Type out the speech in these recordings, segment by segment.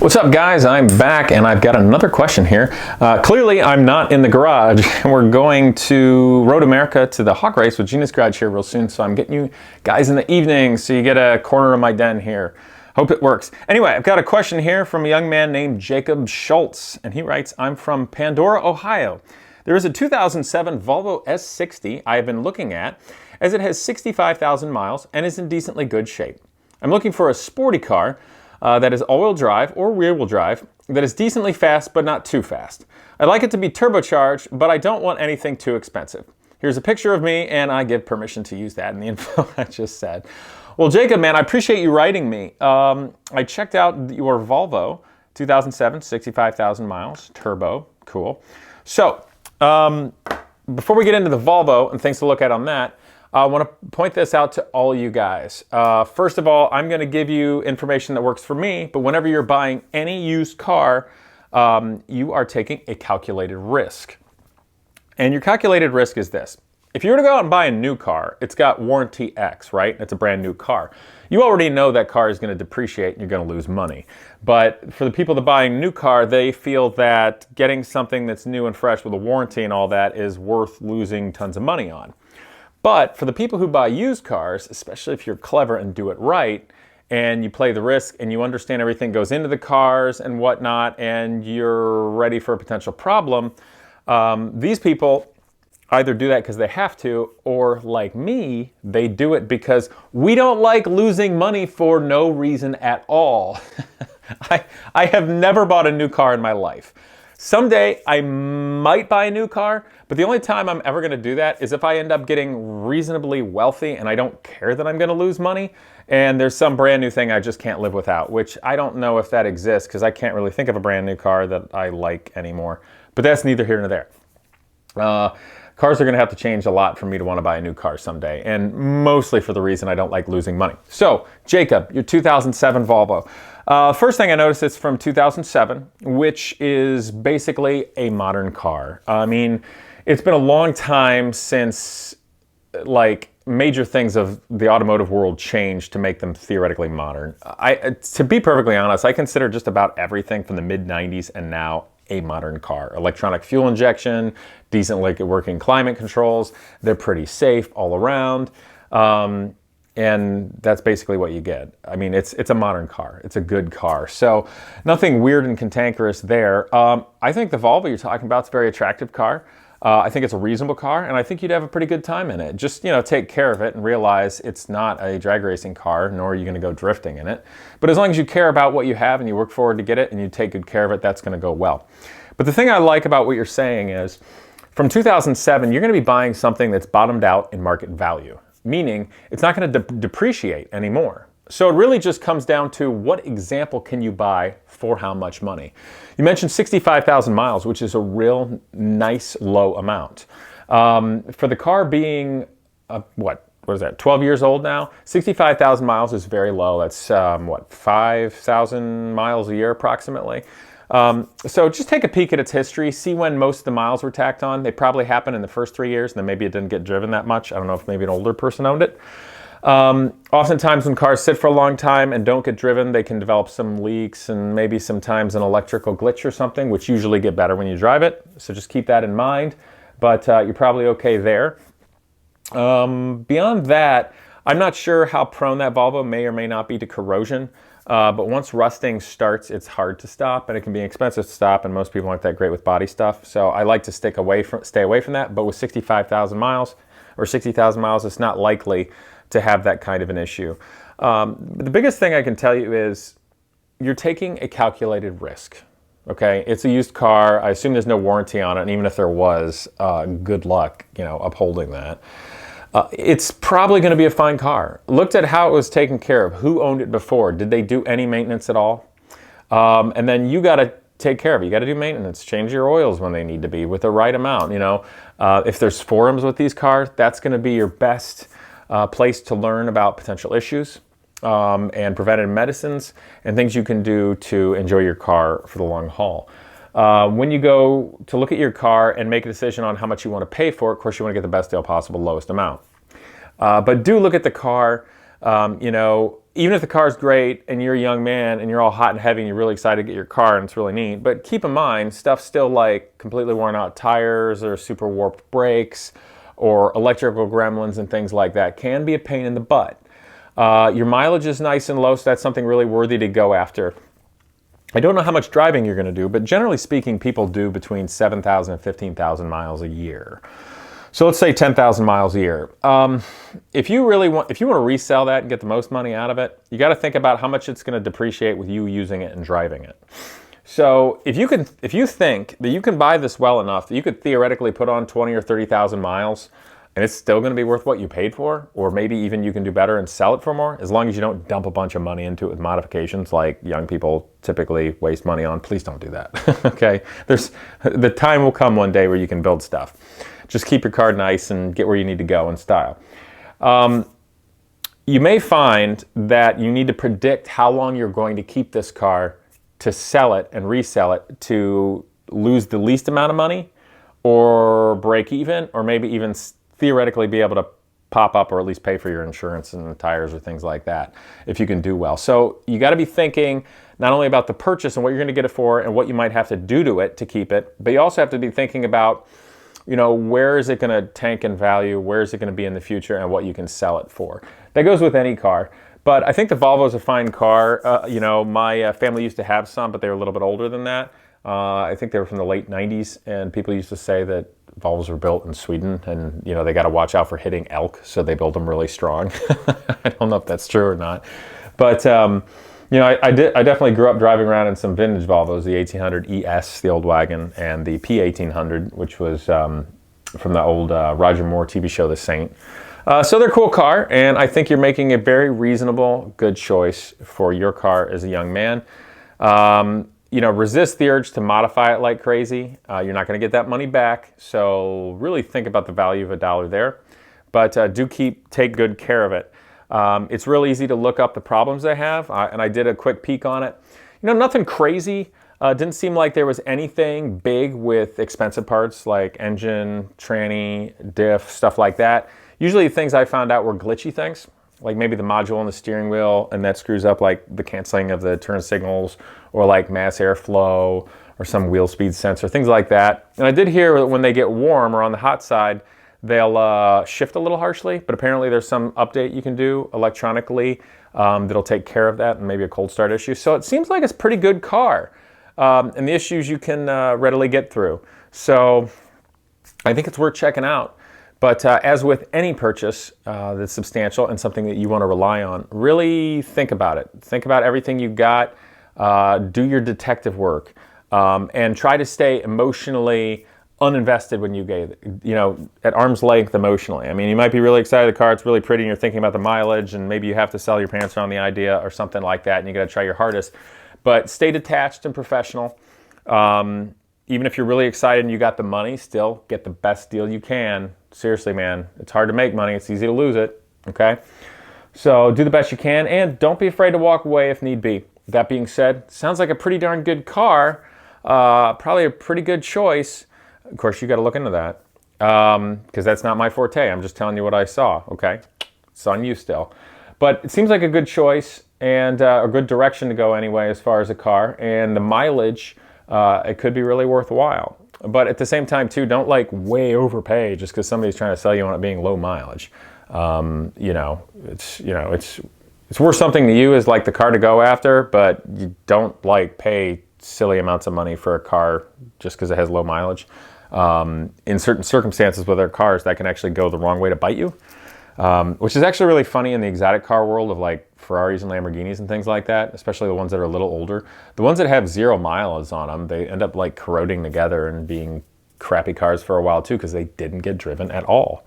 What's up, guys? I'm back and I've got another question here. Clearly I'm not in the garage. We're going to Road America to the Hawk Race with Gina's Garage here real soon, so I'm getting you guys in the evening so you get a corner of my den here. Hope it works. Anyway, I've got a question here from a young man named Jacob Schultz, and he writes, I'm from Pandora, Ohio. There is a 2007 Volvo S60 I have been looking at, as it has 65,000 miles and is in decently good shape. I'm looking for a sporty car that is all-wheel drive or rear-wheel drive that is decently fast but not too fast. I'd like it to be turbocharged, but I don't want anything too expensive. Here's a picture of me, and I give permission to use that in the info I just said. Well, Jacob, man, I appreciate you writing me. I checked out your Volvo 2007, 65,000 miles, turbo, cool. So, before we get into the Volvo and things to look at on that, I want to point this out to all you guys. First of all, I'm going to give you information that works for me, but whenever you're buying any used car, you are taking a calculated risk. And your calculated risk is this. If you were to go out and buy a new car, it's got warranty X, right? It's a brand new car. You already know that car is going to depreciate and you're going to lose money. But for the people that buy a new car, they feel that getting something that's new and fresh with a warranty and all that is worth losing tons of money on. But for the people who buy used cars, especially if you're clever and do it right, and you play the risk and you understand everything goes into the cars and whatnot, and you're ready for a potential problem, these people either do that because they have to, or like me, they do it because we don't like losing money for no reason at all. I have never bought a new car in my life. Someday I might buy a new car, but the only time I'm ever going to do that is if I end up getting reasonably wealthy and I don't care that I'm going to lose money and there's some brand new thing I just can't live without, which I don't know if that exists because I can't really think of a brand new car that I like anymore. But that's neither here nor there. Cars are going to have to change a lot for me to want to buy a new car someday, and mostly for the reason I don't like losing money. So, Jacob, your 2007 Volvo. First thing I noticed, it's from 2007, which is basically a modern car. I mean, it's been a long time since, like, major things of the automotive world changed to make them theoretically modern. To be perfectly honest, I consider just about everything from the mid-90s and now a modern car. Electronic fuel injection, decent working climate controls, they're pretty safe all around. And that's basically what you get. I mean, it's a modern car. It's a good car. So nothing weird and cantankerous there. I think the Volvo you're talking about is a very attractive car. I think it's a reasonable car, and I think you'd have a pretty good time in it. Just, take care of it and realize it's not a drag racing car, nor are you going to go drifting in it. But as long as you care about what you have and you work forward to get it and you take good care of it, that's going to go well. But the thing I like about what you're saying is, from 2007, you're going to be buying something that's bottomed out in market value, meaning it's not going to depreciate anymore. So it really just comes down to what example can you buy for how much money. You mentioned 65,000 miles, which is a real nice low amount. For the car being, what is that, 12 years old now? 65,000 miles is very low. That's, 5,000 miles a year approximately. So just take a peek at its history, see when most of the miles were tacked on. They probably happened in the first 3 years, and then maybe it didn't get driven that much. I don't know if maybe an older person owned it. Oftentimes when cars sit for a long time and don't get driven, they can develop some leaks and maybe sometimes an electrical glitch or something, which usually get better when you drive it. So just keep that in mind, but you're probably okay there. Beyond that, I'm not sure how prone that Volvo may or may not be to corrosion. But once rusting starts, it's hard to stop, and it can be expensive to stop, and most people aren't that great with body stuff. So I like to stay away from that, but with 65,000 miles or 60,000 miles, it's not likely to have that kind of an issue. The biggest thing I can tell you is you're taking a calculated risk, okay? It's a used car. I assume there's no warranty on it, and even if there was, good luck, upholding that. It's probably going to be a fine car. Looked at how it was taken care of. Who owned it before? Did they do any maintenance at all? And then you got to take care of it. You got to do maintenance. Change your oils when they need to be with the right amount. If there's forums with these cars, that's going to be your best place to learn about potential issues and preventative medicines and things you can do to enjoy your car for the long haul. When you go to look at your car and make a decision on how much you want to pay for it, of course you want to get the best deal possible, lowest amount. But do look at the car You know, even if the car's great and you're a young man and you're all hot and heavy and you're really excited to get your car and it's really neat, but keep in mind, stuff still like completely worn out tires or super warped brakes or electrical gremlins and things like that can be a pain in the butt. Your mileage is nice and low, so that's something really worthy to go after. I don't know how much driving you're going to do, but generally speaking, people do between 7,000 and 15,000 miles a year. So let's say 10,000 miles a year. If you want to resell that and get the most money out of it, you got to think about how much it's going to depreciate with you using it and driving it. So if you think that you can buy this well enough that you could theoretically put on 20 or 30,000 miles and it's still going to be worth what you paid for, or maybe even you can do better and sell it for more, as long as you don't dump a bunch of money into it with modifications like young people typically waste money on. Please don't do that. Okay? The time will come one day where you can build stuff. Just keep your car nice and get where you need to go in style. You may find that you need to predict how long you're going to keep this car to sell it and resell it to lose the least amount of money or break even, or maybe even theoretically be able to pop up or at least pay for your insurance and the tires or things like that if you can do well. So you got to be thinking not only about the purchase and what you're going to get it for and what you might have to do to it to keep it, but you also have to be thinking about, you know, where is it going to tank in value, where is it going to be in the future, and what you can sell it for. That goes with any car. But I think the Volvo is a fine car. You know, my family used to have some, but they were a little bit older than that. I think they were from the late 90s, and people used to say that Volvos were built in Sweden, and, you know, they got to watch out for hitting elk, so they build them really strong. I don't know if that's true or not. But, you know, I definitely grew up driving around in some vintage Volvos, the 1800 ES, the old wagon, and the P1800, which was from the old Roger Moore TV show, The Saint. So they're a cool car, and I think you're making a very reasonable, good choice for your car as a young man. You know, resist the urge to modify it like crazy. You're not going to get that money back, so really think about the value of a dollar there. But do take good care of it. It's real easy to look up the problems they have, and I did a quick peek on it. You know, nothing crazy. Didn't seem like there was anything big with expensive parts like engine, tranny, diff, stuff like that. Usually things I found out were glitchy things, like maybe the module on the steering wheel, and that screws up like the canceling of the turn signals, or like mass airflow, or some wheel speed sensor, things like that. And I did hear that when they get warm or on the hot side, they'll shift a little harshly, but apparently there's some update you can do electronically that'll take care of that, and maybe a cold start issue. So it seems like it's a pretty good car, and the issues you can readily get through. So I think it's worth checking out. But as with any purchase that's substantial and something that you want to rely on, really think about it. Think about everything you got, do your detective work, and try to stay emotionally uninvested when you get it, you know, at arm's length emotionally. I mean, you might be really excited the car, it's really pretty, and you're thinking about the mileage, and maybe you have to sell your parents on the idea or something like that, and you got to try your hardest. But stay detached and professional. Even if you're really excited and you got the money, still get the best deal you can. Seriously, man, it's hard to make money. It's easy to lose it, okay? So do the best you can, and don't be afraid to walk away if need be. That being said, sounds like a pretty darn good car. Probably a pretty good choice. Of course, you got to look into that because that's not my forte. I'm just telling you what I saw, okay? It's on you still. But it seems like a good choice and a good direction to go anyway as far as a car. And the mileage, it could be really worthwhile. But at the same time, too, don't like way overpay just because somebody's trying to sell you on it being low mileage. It's worth something to you as like the car to go after, but you don't like pay silly amounts of money for a car just because it has low mileage. In certain circumstances with their cars, that can actually go the wrong way to bite you, which is actually really funny in the exotic car world of like Ferraris and Lamborghinis and things like that, especially the ones that are a little older. The ones that have 0 miles on them, they end up like corroding together and being crappy cars for a while too because they didn't get driven at all.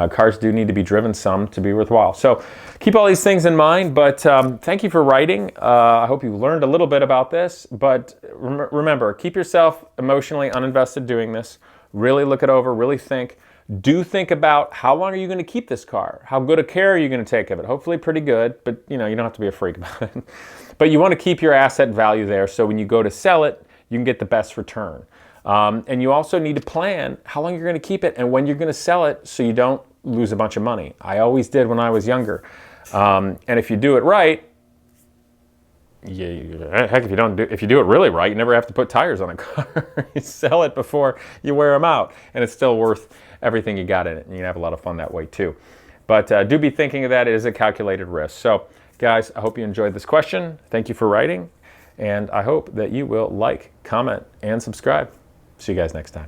Cars do need to be driven some to be worthwhile. So keep all these things in mind, but thank you for writing. I hope you learned a little bit about this, but remember, keep yourself emotionally uninvested doing this. Really look it over, really think. Do think about how long are you going to keep this car? How good a care are you going to take of it? Hopefully pretty good, but you don't have to be a freak about it. But you want to keep your asset value there so when you go to sell it, you can get the best return. And you also need to plan how long you're going to keep it and when you're going to sell it so you don't lose a bunch of money. I always did when I was younger. And if you do it right, heck, if you do it really right, you never have to put tires on a car. You sell it before you wear them out, and it's still worth everything you got in it, and you can have a lot of fun that way too. But do be thinking of that. It is a calculated risk. So, guys, I hope you enjoyed this question. Thank you for writing, and I hope that you will like, comment, and subscribe. See you guys next time.